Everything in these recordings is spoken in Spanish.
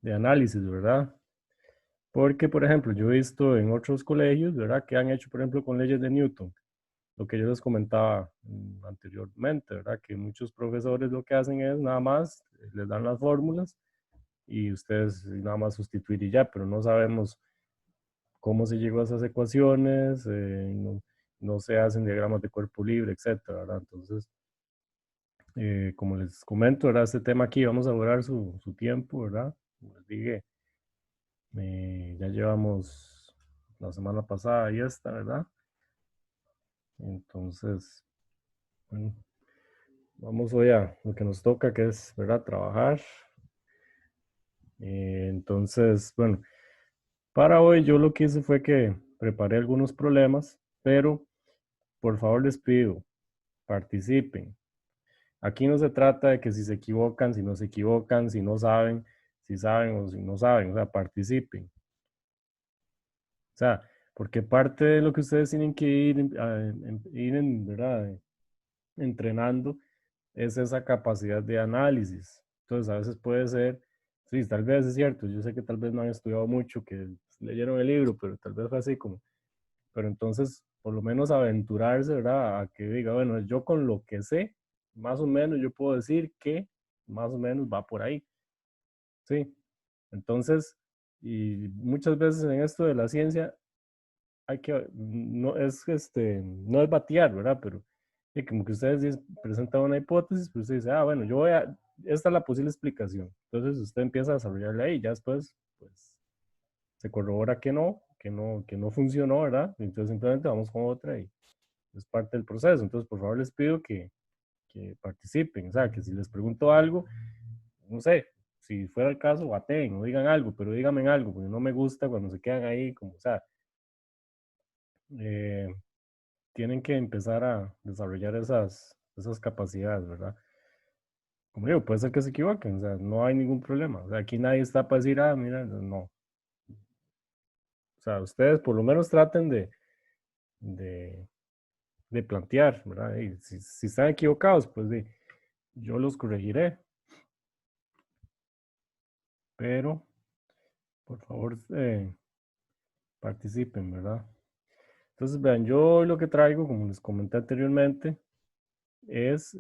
de análisis, ¿verdad? Porque, por ejemplo, yo he visto en otros colegios, ¿verdad? Que han hecho, por ejemplo, con leyes de Newton, lo que yo les comentaba anteriormente, ¿verdad? Que muchos profesores lo que hacen es nada más, les dan las fórmulas y ustedes nada más sustituir y ya, pero no sabemos cómo se llegó a esas ecuaciones, no se hacen diagramas de cuerpo libre, etcétera, ¿verdad? Entonces, como les comento, ¿verdad? Este tema aquí vamos a durar su tiempo, ¿verdad? Como les dije, ya llevamos la semana pasada y esta, ¿verdad? Entonces, bueno, vamos hoy a lo que nos toca, que es, ¿verdad? Trabajar. Entonces, bueno, para hoy yo lo que hice fue que preparé algunos problemas, pero por favor les pido, participen. Aquí no se trata de que si se equivocan, si no se equivocan, si no saben, si saben o si no saben, o sea, participen. O sea, porque parte de lo que ustedes tienen que ¿verdad? Entrenando es esa capacidad de análisis. Entonces, a veces puede ser, sí, tal vez es cierto, yo sé que tal vez no han estudiado mucho, que leyeron el libro, pero tal vez fue así como, pero entonces, por lo menos aventurarse, ¿verdad? A que diga, bueno, yo con lo que sé, más o menos yo puedo decir que más o menos va por ahí, ¿sí? Entonces, y muchas veces en esto de la ciencia hay que, no es batear, ¿verdad? Pero como que ustedes presentan una hipótesis, pues usted dice, ah, bueno, esta es la posible explicación. Entonces usted empieza a desarrollarla ahí, ya después, pues, se corrobora que no funcionó, ¿verdad? Entonces simplemente vamos con otra y es parte del proceso. Entonces, por favor, les pido que participen, o sea, que si les pregunto algo, no sé, si fuera el caso, baten o digan algo, pero díganme algo, porque no me gusta cuando se quedan ahí, como, o sea, eh, tienen que empezar a desarrollar esas capacidades, ¿verdad? Como digo, puede ser que se equivoquen, o sea, no hay ningún problema. O sea, aquí nadie está para decir, ah, mira, no. O sea, ustedes por lo menos traten de, de plantear, ¿verdad? Y si están equivocados, pues yo los corregiré, pero por favor participen, ¿verdad? Entonces, vean, yo lo que traigo, como les comenté anteriormente, es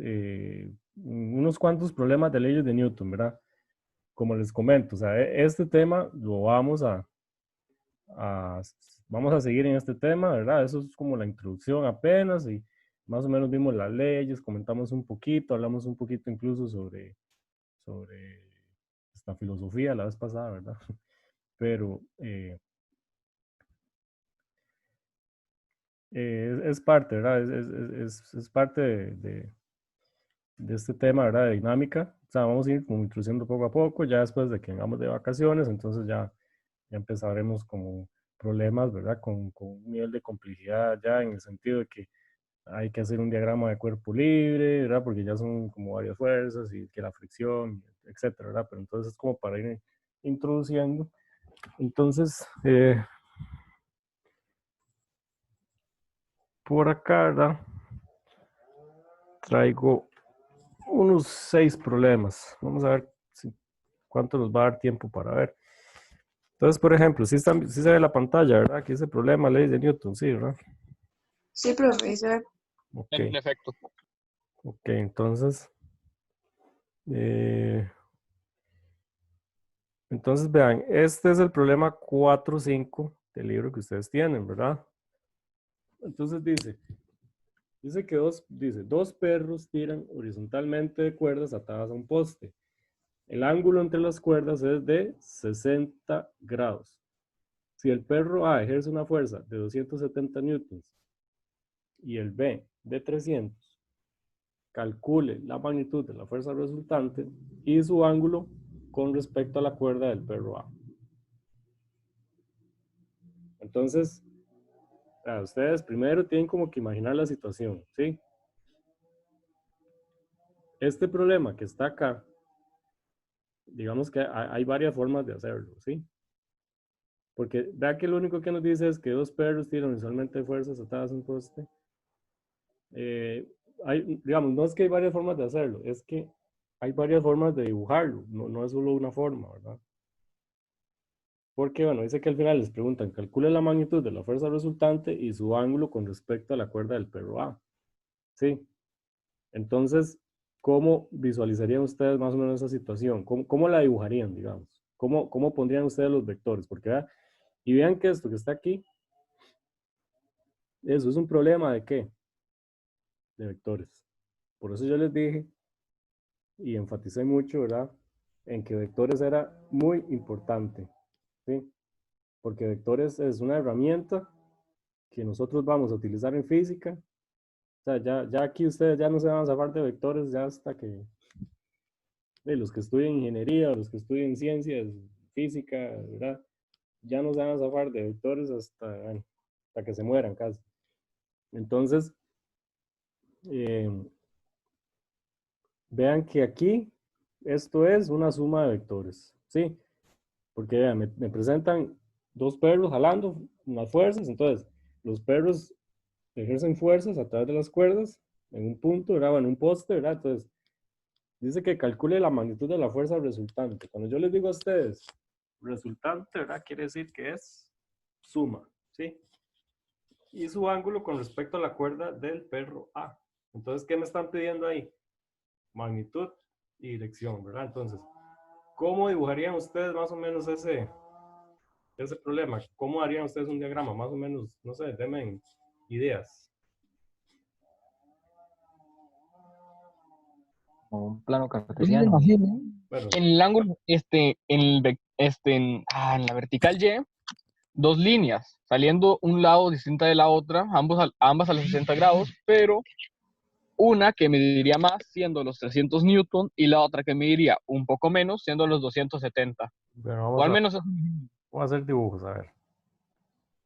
unos cuantos problemas de leyes de Newton, ¿verdad? Como les comento, o sea, este tema lo a- vamos a seguir en este tema, ¿verdad? Eso es como la introducción apenas y más o menos vimos las leyes, comentamos un poquito, hablamos un poquito incluso sobre esta filosofía la vez pasada, ¿verdad? Pero es parte, ¿verdad? Es parte de este tema, ¿verdad? De dinámica. O sea, vamos a ir como introduciendo poco a poco, ya después de que vengamos de vacaciones, entonces ya empezaremos como problemas, ¿verdad? Con un nivel de complejidad ya en el sentido de que hay que hacer un diagrama de cuerpo libre, ¿verdad? Porque ya son como varias fuerzas y que la fricción, etcétera, ¿verdad? Pero entonces es como para ir introduciendo. Entonces, por acá, ¿verdad? Traigo unos 6 problemas. Vamos a ver cuánto nos va a dar tiempo para ver. Entonces, por ejemplo, si se ve la pantalla, ¿verdad? Aquí ese problema, ley de Newton, sí, ¿verdad? Sí, profesor. Ok, En efecto. ok, entonces, eh, vean, este es el problema 4.5 del libro que ustedes tienen, ¿verdad? Entonces dos perros tiran horizontalmente de cuerdas atadas a un poste. El ángulo entre las cuerdas es de 60 grados. Si el perro A ejerce una fuerza de 270 newtons y el B de 300, calcule la magnitud de la fuerza resultante y su ángulo con respecto a la cuerda del perro A. Entonces, ustedes primero tienen como que imaginar la situación, ¿sí? Este problema que está acá, digamos que hay varias formas de hacerlo, ¿sí? Porque vea que lo único que nos dice es que dos perros tiran visualmente fuerzas atadas a un poste. Digamos, no es que hay varias formas de hacerlo, es que hay varias formas de dibujarlo, no es solo una forma, ¿verdad? Porque, bueno, dice que al final les preguntan, calcule la magnitud de la fuerza resultante y su ángulo con respecto a la cuerda del perro A. ¿Sí? Entonces, ¿cómo visualizarían ustedes más o menos esa situación? ¿Cómo la dibujarían, digamos? ¿Cómo pondrían ustedes los vectores? Porque vean, y vean que esto que está aquí, eso es un problema de qué? De vectores. Por eso yo les dije y enfaticé mucho, ¿verdad? En que vectores era muy importante, ¿sí? Porque vectores es una herramienta que nosotros vamos a utilizar en física. O sea, ya aquí ustedes ya no se van a zafar de vectores ya hasta que los que estudian ingeniería, los que estudian ciencias, física, ¿verdad? Ya no se van a zafar de vectores hasta, bueno, hasta que se mueran casi. Entonces, eh, vean que aquí esto es una suma de vectores, ¿sí? Porque vean, me presentan dos perros jalando unas fuerzas, entonces los perros ejercen fuerzas a través de las cuerdas en un punto, ¿verdad? O en un poste, ¿verdad? Entonces, dice que calcule la magnitud de la fuerza resultante. Cuando yo les digo a ustedes resultante, ¿verdad? Quiere decir que es suma, ¿sí? Y su ángulo con respecto a la cuerda del perro A. Entonces, ¿qué me están pidiendo ahí? Magnitud y dirección, ¿verdad? Entonces, ¿cómo dibujarían ustedes más o menos ese problema? ¿Cómo harían ustedes un diagrama? Más o menos, no sé, denme ideas. Un plano Yo me lo cartesiano. imagino Bueno, en el ángulo, en la vertical Y, dos líneas saliendo un lado distinta de la otra, ambas a los 60 grados, pero una que mediría más siendo los 300 newton y la otra que mediría un poco menos siendo los 270. bueno, O al menos vamos a hacer dibujos, a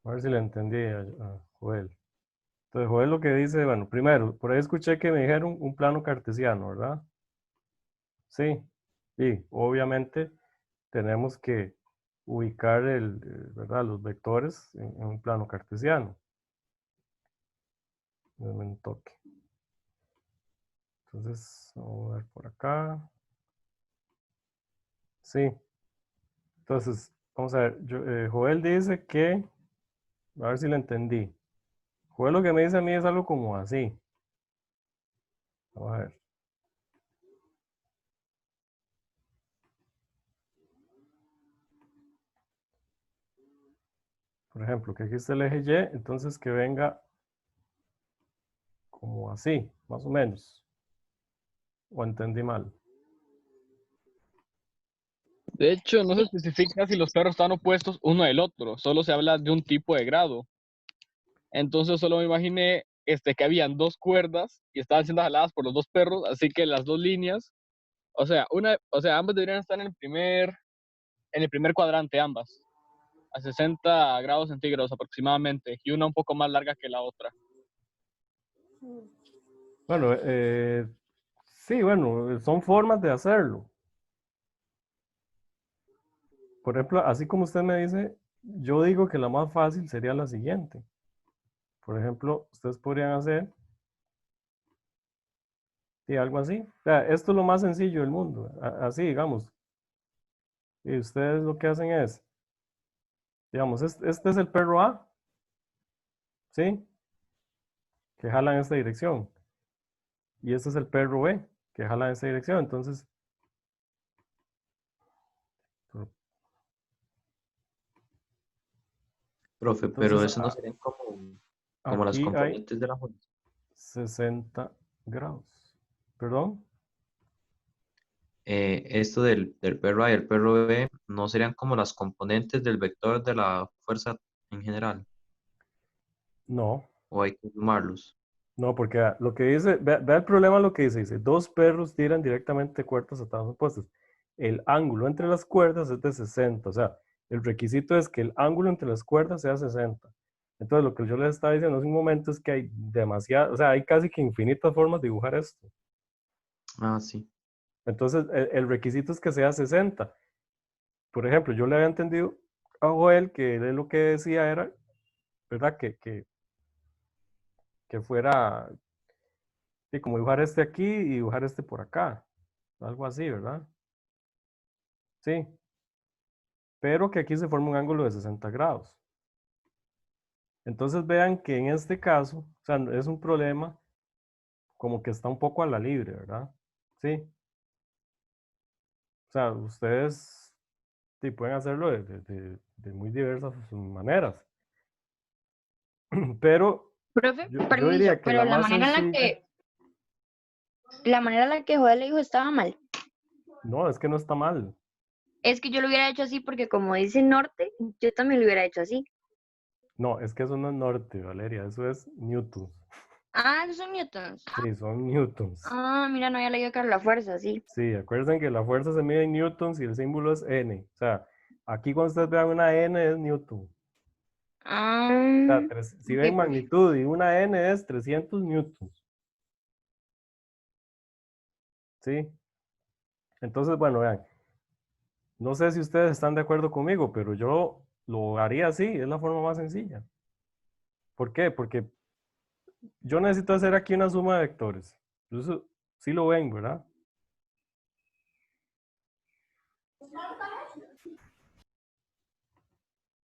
ver si le entendí a Joel. Entonces, Joel lo que dice, bueno, primero, por ahí escuché que me dijeron un plano cartesiano, ¿verdad? Sí, y obviamente tenemos que ubicar ¿verdad? Los vectores en un plano cartesiano. Denme un toque. Entonces, vamos a ver por acá. Sí, entonces, vamos a ver. Joel dice que, a ver si lo entendí. Joel lo que me dice a mí es algo como así. Vamos a ver. Por ejemplo, que aquí está el eje Y, entonces que venga como así, más o menos. O entendí mal. de hecho no se especifica si los perros están opuestos uno del otro, solo se habla de un tipo de grado. Entonces solo me imaginé que habían dos cuerdas y estaban siendo jaladas por los dos perros, así que las dos líneas, ambas deberían estar en el primer cuadrante, ambas, a 60 grados centígrados aproximadamente, y una un poco más larga que la otra. Bueno, sí, bueno, son formas de hacerlo. Por ejemplo, así como usted me dice, yo digo que la más fácil sería la siguiente. Por ejemplo, ustedes podrían hacer algo así. O sea, esto es lo más sencillo del mundo. Así, digamos. Y ustedes lo que hacen es, digamos, este es el perro A, ¿sí? Que jala en esta dirección. Y este es el perro B, que jala en esta dirección. Entonces, Profe, pero entonces eso no serían como las aquí hay componentes de la fuerza. 60 grados. ¿Perdón? Esto del perro A y el perro B no serían como las componentes del vector de la fuerza en general, No, o hay que sumarlos. no, porque lo que dice, vea el problema lo que dice, dos perros tiran directamente cuerdas atadas opuestas. El ángulo entre las cuerdas es de 60, o sea, el requisito es que el ángulo entre las cuerdas sea 60. Entonces, lo que yo les estaba diciendo hace un momento es que hay demasiadas, o sea, hay casi que infinitas formas de dibujar esto. Ah, sí. Entonces, el requisito es que sea 60. Por ejemplo, yo le había entendido a Joel que él lo que decía era, ¿verdad? Que fuera, sí, como dibujar este aquí y dibujar este por acá. Algo así, ¿verdad? Sí. pero que aquí se forma un ángulo de 60 grados. Entonces vean que en este caso, o sea, es un problema como que está un poco a la libre, ¿verdad? Sí. O sea, ustedes sí, pueden hacerlo de muy diversas maneras. Pero Profe, yo permiso, diría que pero la más sencilla, la manera en la que Joel le dijo estaba mal. no, es que no está mal. Es que yo lo hubiera hecho así porque como dice norte, yo también lo hubiera hecho así. No, es que eso no es norte, Valeria, eso es newtons. Ah, esos son newtons. Sí, son newtons. Ah, mira, no había leído que era la fuerza, sí. Sí, acuérdense que la fuerza se mide en newtons y el símbolo es N. O sea, aquí cuando ustedes vean una N es newton. O sea, Ah, si ok, ven profe. magnitud y una N es 300 newtons. ¿Sí? Entonces, bueno, vean, no sé si ustedes están de acuerdo conmigo, pero yo lo haría así, es la forma más sencilla. ¿Por qué? Porque yo necesito hacer aquí una suma de vectores. Eso sí lo ven, ¿verdad?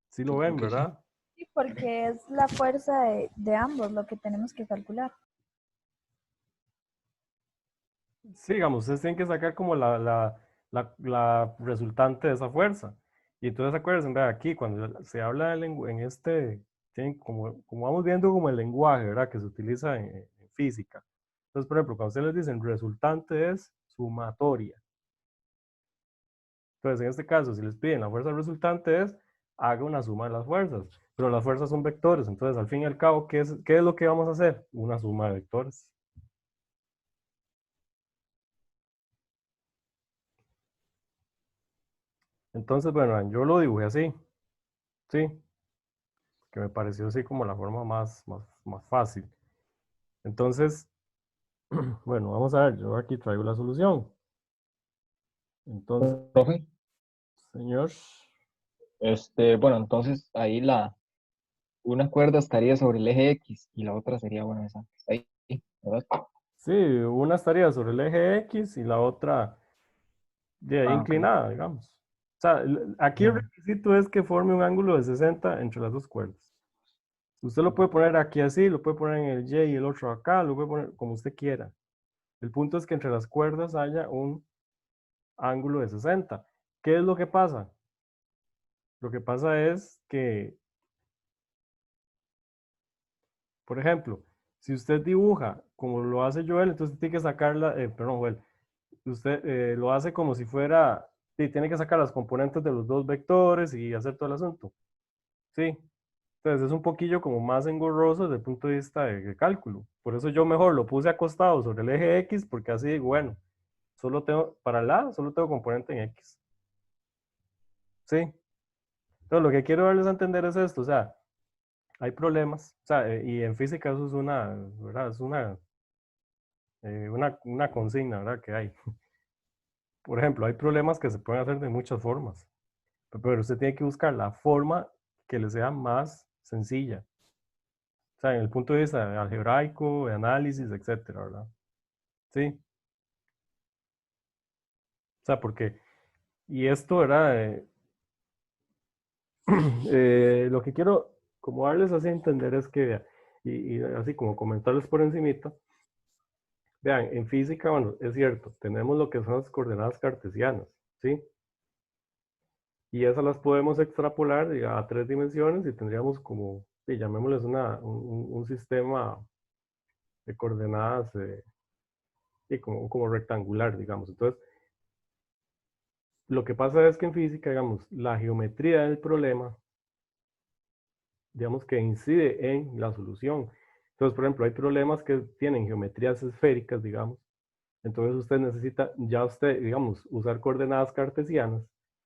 Sí lo ven, que sí. ¿verdad? Sí, porque es la fuerza de ambos lo que tenemos que calcular. Sí, digamos, ustedes tienen que sacar como la resultante de esa fuerza. Y entonces acuérdense, vea, aquí cuando se habla en este, como vamos viendo como el lenguaje, ¿verdad? Que se utiliza en física. Entonces, por ejemplo, cuando ustedes les dicen resultante es sumatoria. Entonces, en este caso, si les piden la fuerza resultante es, haga una suma de las fuerzas. Pero las fuerzas son vectores. Entonces, al fin y al cabo, ¿qué es lo que vamos a hacer? Una suma de vectores. Entonces, bueno, yo lo dibujé así. Sí, que me pareció así como la forma más fácil. Entonces, bueno, vamos a ver, yo aquí traigo la solución. Entonces, Profe, señor, bueno, entonces ahí una cuerda estaría sobre el eje X y la otra sería, bueno, esa que está ahí, ¿verdad? sí, una estaría sobre el eje X y la otra de ahí Ah, ok. inclinada, digamos. O sea, aquí el Bueno, requisito es que forme un ángulo de 60 entre las dos cuerdas. Usted lo puede poner aquí así, lo puede poner en el Y y el otro acá, lo puede poner como usted quiera. El punto es que entre las cuerdas haya un ángulo de 60. ¿Qué es lo que pasa? Lo que pasa es que, por ejemplo, si usted dibuja como lo hace Joel, entonces tiene que sacarla, perdón, Joel, usted lo hace como si fuera, sí, tiene que sacar las componentes de los dos vectores y hacer todo el asunto. Sí, entonces es un poquillo como más engorroso desde el punto de vista de cálculo. Por eso yo mejor lo puse acostado sobre el eje X, porque así digo, bueno, solo tengo, para el lado, solo tengo componente en X. Sí, entonces lo que quiero darles a entender es esto, o sea, hay problemas, o sea, y en física eso es una, ¿verdad? Es una consigna, ¿verdad? Que hay. Por ejemplo, hay problemas que se pueden hacer de muchas formas, pero usted tiene que buscar la forma que le sea más sencilla. O sea, en el punto de vista algebraico, de análisis, etcétera, ¿verdad? Sí. O sea, porque, y esto, ¿verdad? Lo que quiero como darles así a entender es que, y así como comentarles por encimita, vean, en física, bueno, es cierto, tenemos lo que son las coordenadas cartesianas, ¿sí? Y esas las podemos extrapolar a 3 dimensiones y tendríamos como, sí, llamémosles un sistema de coordenadas y como rectangular, digamos. Entonces, lo que pasa es que en física, digamos, la geometría del problema, digamos que incide en la solución. Entonces, por ejemplo, hay problemas que tienen geometrías esféricas, digamos. Entonces usted necesita, ya usted, digamos, usar coordenadas cartesianas,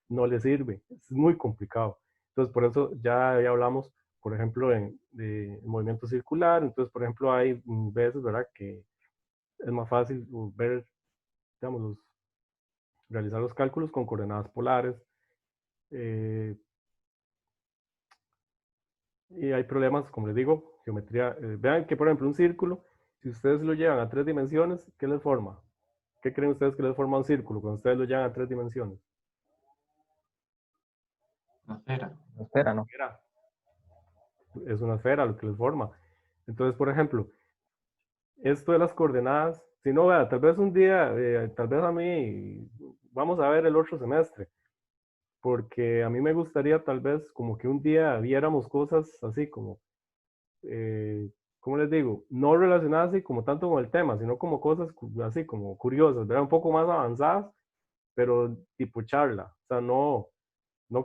no le sirve, es muy complicado. Entonces, por eso ya hablamos, por ejemplo, de movimiento circular. Entonces, por ejemplo, hay veces, ¿verdad?, que es más fácil ver, digamos, realizar los cálculos con coordenadas polares. eh, y hay problemas, como les digo, geometría. Vean que, por ejemplo, un círculo, si ustedes lo llevan a 3 dimensiones, ¿qué les forma? ¿Qué creen ustedes que les forma un círculo cuando ustedes lo llevan a 3 dimensiones? Una esfera. Espera, ¿no? esfera. Es una esfera lo que les forma. Entonces, por ejemplo, esto de las coordenadas, si no, vea, tal vez un día, tal vez a mí, vamos a ver el otro semestre, porque a mí me gustaría tal vez como que un día viéramos cosas así como, ¿cómo les digo? No relacionadas así como tanto con el tema, sino como cosas así como curiosas, ¿verdad? Un poco más avanzadas, pero tipo charla, o sea, no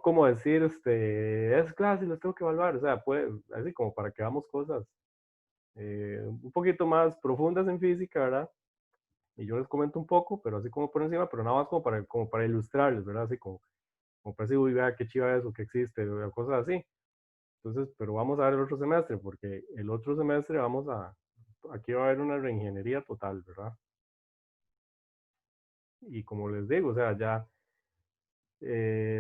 como decir, es clase y los tengo que evaluar, o sea, puede, así como para que hagamos cosas un poquito más profundas en física, ¿verdad? Y yo les comento un poco, pero así como por encima, pero nada más como para ilustrarles, ¿verdad? Así como para decir, uy, vea qué chiva eso, que existe, o cosas así. Entonces, pero vamos a ver el otro semestre, porque el otro semestre aquí va a haber una reingeniería total, ¿verdad? Y como les digo, o sea, ya,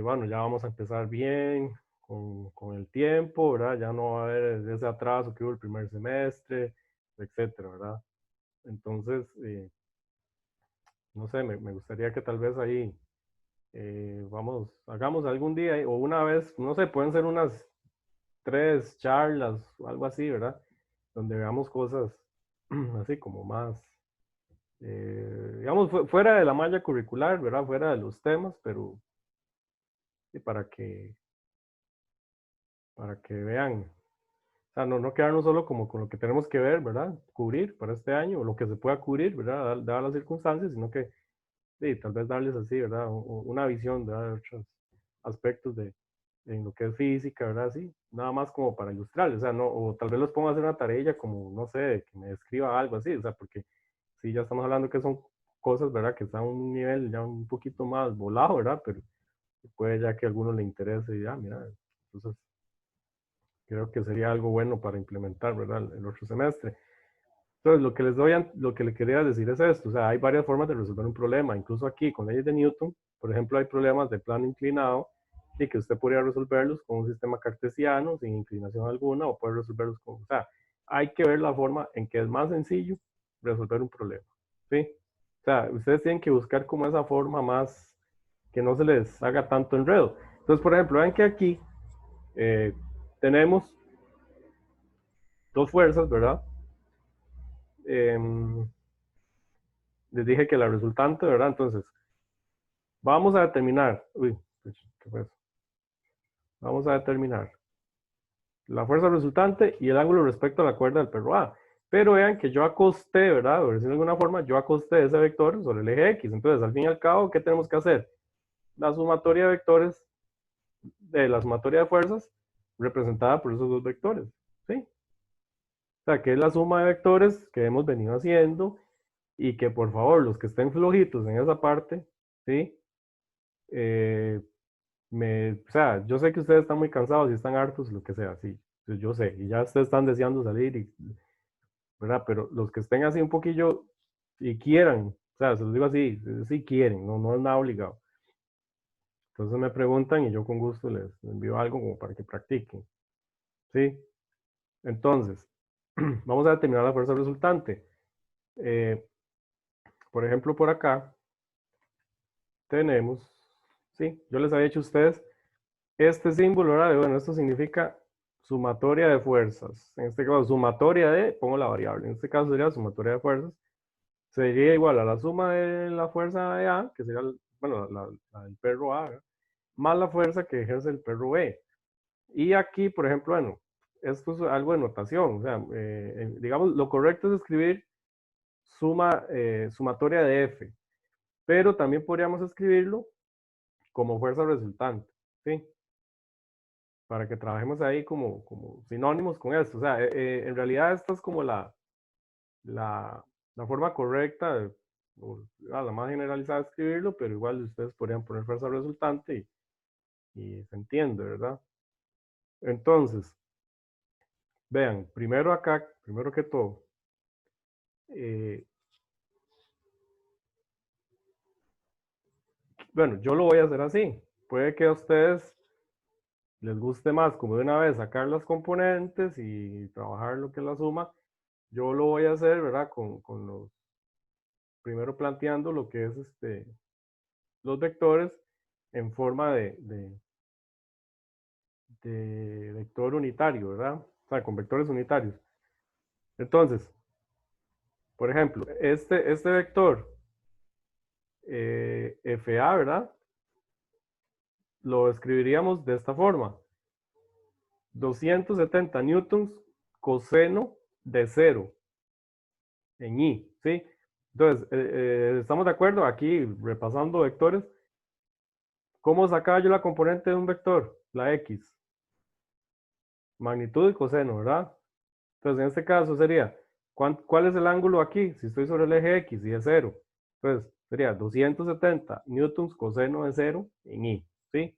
bueno, ya vamos a empezar bien con el tiempo, ¿verdad? Ya no va a haber ese atraso que hubo el primer semestre, etcétera, ¿verdad? Entonces, no sé, me gustaría que tal vez ahí, hagamos algún día o una vez, no sé, pueden ser unas 3 charlas o algo así, ¿verdad? Donde veamos cosas así como más, digamos, fuera de la malla curricular, ¿verdad? Fuera de los temas, pero sí, para que vean, o sea, no quedarnos solo como con lo que tenemos que ver, ¿verdad? Cubrir para este año, o lo que se pueda cubrir, ¿verdad? Dadas las circunstancias, sino que sí, tal vez darles así, ¿verdad? Una visión, ¿verdad? De otros aspectos en lo que es física, ¿verdad? Sí, nada más como para ilustrarles, o sea, no, o tal vez los ponga a hacer una tarea como, no sé, que me describa algo así, o sea, porque sí, ya estamos hablando que son cosas, ¿verdad? Que están a un nivel ya un poquito más volado, ¿verdad? Pero puede ya que a alguno le interese y ya, mira, entonces creo que sería algo bueno para implementar, ¿verdad? El otro semestre. Entonces, lo que le quería decir es esto, o sea, hay varias formas de resolver un problema, incluso aquí con leyes de Newton, por ejemplo, hay problemas de plano inclinado y que usted podría resolverlos con un sistema cartesiano sin inclinación alguna o puede resolverlos con, o sea, hay que ver la forma en que es más sencillo resolver un problema, ¿sí? O sea, ustedes tienen que buscar como esa forma más que no se les haga tanto enredo. Entonces, por ejemplo, ven que aquí eh, tenemos dos fuerzas, ¿verdad? Em, les dije que la resultante, ¿verdad? Entonces, vamos a determinar, uy, ¿qué fue eso? Vamos a determinar la fuerza resultante y el ángulo respecto a la cuerda del perro A. Pero vean que yo acosté, ¿verdad? Por decirlo de alguna forma, yo acosté ese vector sobre el eje X. Entonces, al fin y al cabo, ¿qué tenemos que hacer? La sumatoria de vectores, de la sumatoria de fuerzas, representada por esos dos vectores, ¿sí? O sea, que es la suma de vectores que hemos venido haciendo y que por favor, los que estén flojitos en esa parte, ¿sí? Eh, o sea, yo sé que ustedes están muy cansados y están hartos, lo que sea, sí, yo sé, y ya ustedes están deseando salir, ¿verdad? Pero los que estén así un poquillo y quieran, o sea, se los digo así, si quieren, no es nada obligado. Entonces me preguntan y yo con gusto les envío algo como para que practiquen, ¿sí? Entonces, vamos a determinar la fuerza resultante. Por ejemplo, por acá tenemos, sí, yo les había dicho a ustedes este símbolo, ¿verdad? Bueno, esto significa sumatoria de fuerzas. En este caso, sumatoria de, pongo la variable, en este caso sería sumatoria de fuerzas. Sería igual a la suma de la fuerza de A, que sería, bueno, la del perro A, ¿verdad? Más la fuerza que ejerce el perro B. Y aquí, por ejemplo, bueno, esto es algo de notación. O sea, digamos, lo correcto es escribir sumatoria de F. Pero también podríamos escribirlo como fuerza resultante, ¿sí? Para que trabajemos ahí como sinónimos con esto. O sea, en realidad esta es como la, la forma correcta, o la más generalizada de escribirlo, pero igual ustedes podrían poner fuerza resultante y se entiende, ¿verdad? Entonces, vean, primero acá, primero que todo, eh, bueno, yo lo voy a hacer así. Puede que a ustedes les guste más como de una vez sacar las componentes y trabajar lo que es la suma. Yo lo voy a hacer, ¿verdad? Con los, primero planteando lo que es los vectores en forma de vector unitario, ¿verdad? O sea, con vectores unitarios. Entonces, por ejemplo, este vector FA, ¿verdad? Lo escribiríamos de esta forma. 270 newtons coseno de 0 en I, ¿sí? Entonces, ¿estamos de acuerdo? Aquí, repasando vectores, ¿cómo sacaba yo la componente de un vector? La X. Magnitud y coseno, ¿verdad? Entonces, en este caso sería, ¿cuál es el ángulo aquí? Si estoy sobre el eje X y es 0. Entonces, sería 270 newtons coseno de 0 en I, ¿sí?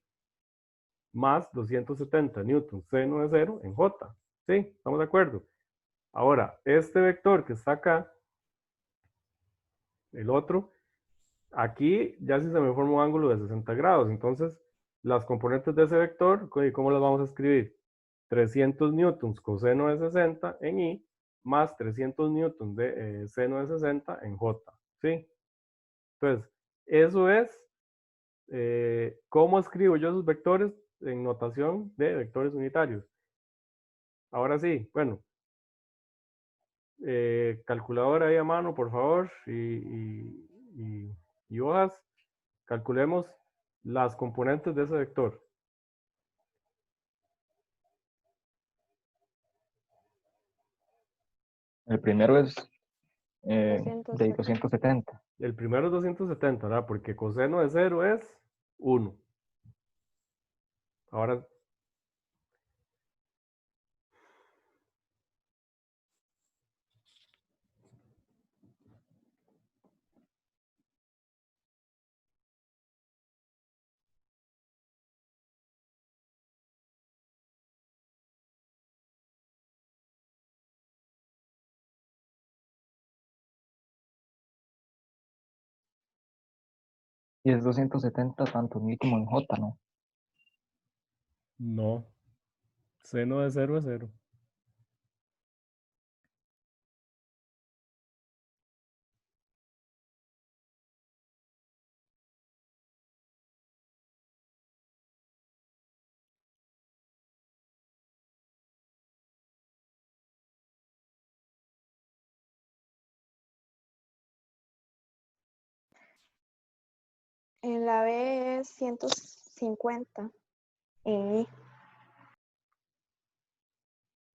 Más 270 newtons seno de 0 en J, ¿sí? ¿Estamos de acuerdo? Ahora, este vector que está acá, el otro, aquí ya sí se me forma un ángulo de 60 grados. Entonces, las componentes de ese vector, ¿cómo las vamos a escribir? 300 newtons coseno de 60 en I, más 300 newtons de seno de 60 en J, ¿sí? Entonces, eso es cómo escribo yo esos vectores en notación de vectores unitarios. Ahora sí, bueno, calculadora ahí a mano, por favor, y hojas, calculemos las componentes de ese vector. El primero es de 270. 270. El primero es 270, ¿verdad? Porque coseno de 0 es 1. Ahora, Y es 270 tanto en I como en J, ¿no? no. Seno de 0 es 0. En la B es 150 en I.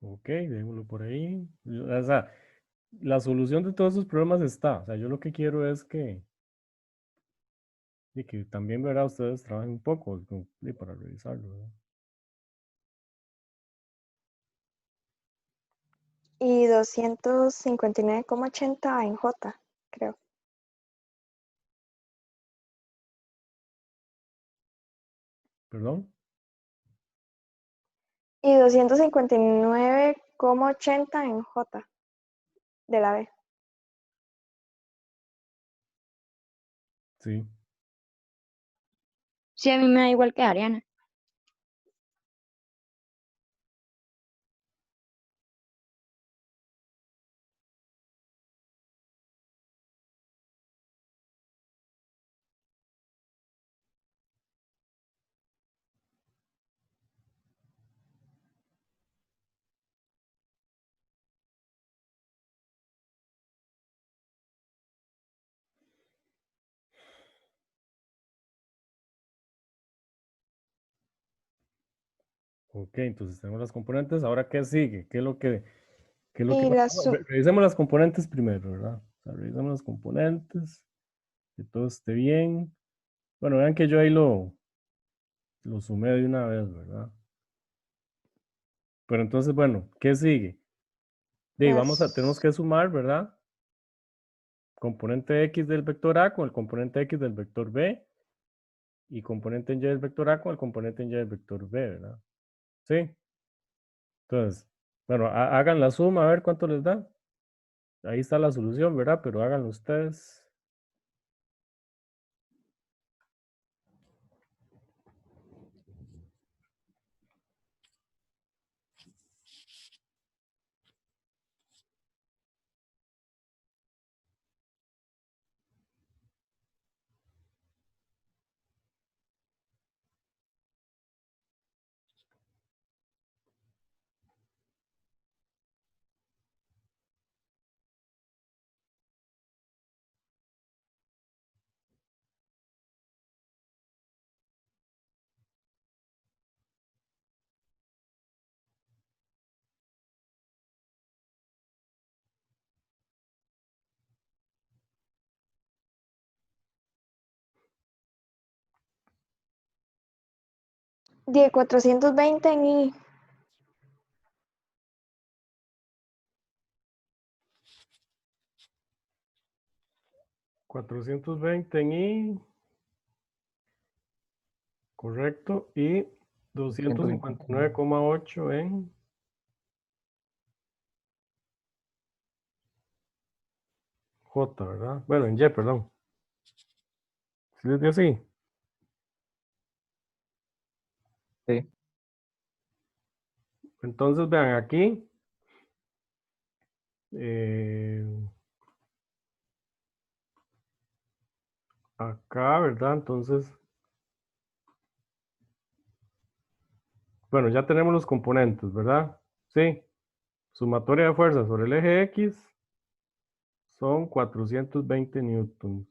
Ok, démoslo por ahí. O sea, la solución de todos esos problemas está. O sea, yo lo que quiero es y que también, ¿verdad? Ustedes trabajen un poco para revisarlo, ¿verdad? Y 259,80 en J, creo. ¿Perdón? Y 259,80 en J de la B. Sí. Sí, a mí me da igual que a Ariana. Ok, entonces tenemos las componentes. Ahora, ¿qué sigue? ¿Qué es lo que Y va? la Revisemos las componentes primero, ¿verdad? O sea, revisemos las componentes, que todo esté bien. Bueno, vean que yo ahí lo sumé de una vez, ¿verdad? Pero entonces, bueno, ¿qué sigue? Tenemos que sumar, ¿verdad? Componente X del vector A con el componente X del vector B y componente en Y del vector A con el componente en Y del vector B, ¿verdad? Sí. Entonces, bueno, hagan la suma a ver cuánto les da. Ahí está la solución, ¿verdad? Pero háganlo ustedes. De 420 en I. 420 en I, correcto, y 259,8 en J, ¿verdad? Bueno, en Y, perdón. ¿Sí les dio así? Sí. Entonces, vean aquí. eh, acá, ¿verdad? Entonces, bueno, ya tenemos los componentes, ¿verdad? Sí. Sumatoria de fuerzas sobre el eje X son 420 newtons.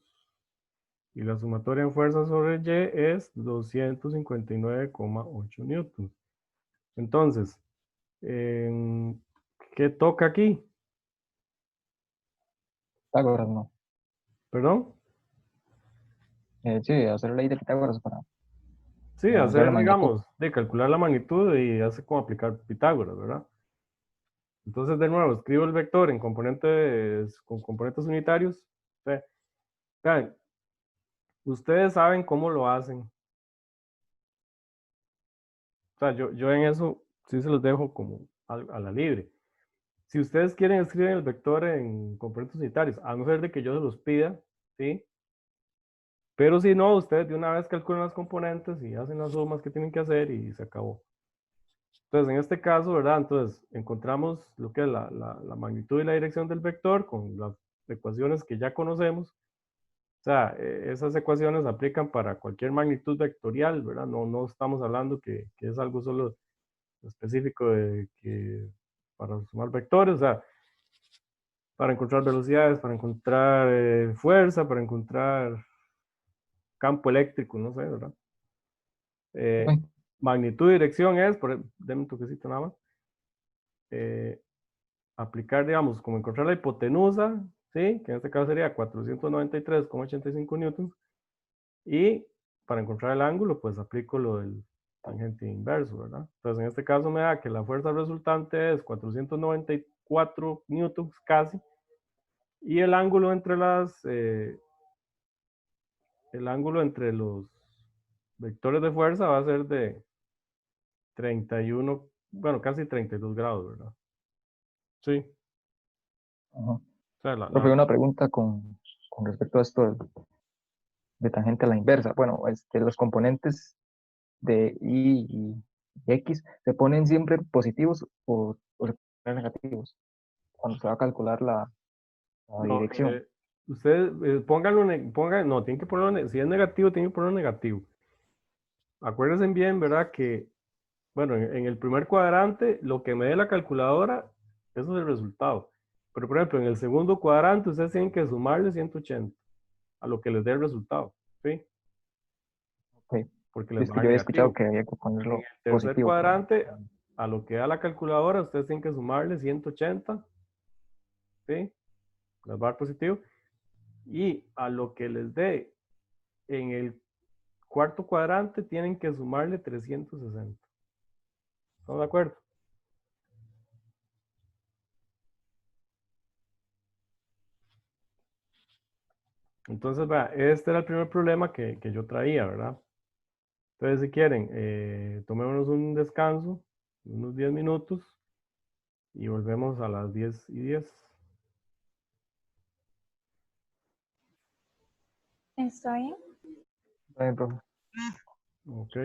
Y la sumatoria en fuerzas sobre Y es 259,8 newtons. Entonces, ¿qué toca aquí? Pitágoras, no. ¿Perdón? Sí, hacer la ley de Pitágoras para Sí, hallar la hacer, magnitud. digamos, de calcular la magnitud y hace como aplicar Pitágoras, ¿verdad? Entonces, de nuevo, escribo el vector en componentes, con componentes unitarios. Vean, ustedes saben cómo lo hacen. O sea, yo en eso sí se los dejo como a la libre. Si ustedes quieren escribir el vector en componentes unitarios, a no ser de que yo se los pida, ¿sí? Pero si no, ustedes de una vez calculan las componentes y hacen las sumas que tienen que hacer y se acabó. Entonces, en este caso, ¿verdad? Entonces, encontramos lo que es la magnitud y la dirección del vector con las ecuaciones que ya conocemos. O sea, esas ecuaciones aplican para cualquier magnitud vectorial, ¿verdad? No estamos hablando que es algo solo específico de que para sumar vectores, o sea, para encontrar velocidades, para encontrar fuerza, para encontrar campo eléctrico, no sé, ¿verdad? Ok. Magnitud y dirección es, denme un toquecito nada más, aplicar, digamos, como encontrar la hipotenusa, ¿sí? Que en este caso sería 493,85 newtons, y para encontrar el ángulo, pues aplico lo del tangente inverso, ¿verdad? Entonces, en este caso me da que la fuerza resultante es 494 newtons casi, y el ángulo entre el ángulo entre los vectores de fuerza va a ser de 31, bueno, casi 32 grados, ¿verdad? Sí. Ajá. O sea, Profe, una pregunta con respecto a esto de tangente a la inversa. Bueno, los componentes de Y y X se ponen siempre positivos o se ponen negativos cuando se va a calcular la no, dirección. ustedes pónganlo, no, tienen que ponerlo, si es negativo, tienen que ponerlo negativo. Acuérdense bien, ¿verdad? Que, bueno, en el primer cuadrante, lo que me dé la calculadora, eso es el resultado. Pero, por ejemplo, en el segundo cuadrante, ustedes tienen que sumarle 180 a lo que les dé el resultado, ¿sí? Ok. Porque Y les es va a que dar yo había escuchado negativo. que había que En ponerlo el tercer positivo. cuadrante, a lo que da la calculadora, ustedes tienen que sumarle 180, ¿sí? Les va a dar positivo. Y a lo que les dé en el cuarto cuadrante, tienen que sumarle 360. ¿Estamos de acuerdo? Entonces, vea, este era el primer problema que yo traía, ¿verdad? Entonces, si quieren, tomémonos un descanso, unos 10 minutos, y volvemos a las 10:10. ¿Está bien? Profe. Ok.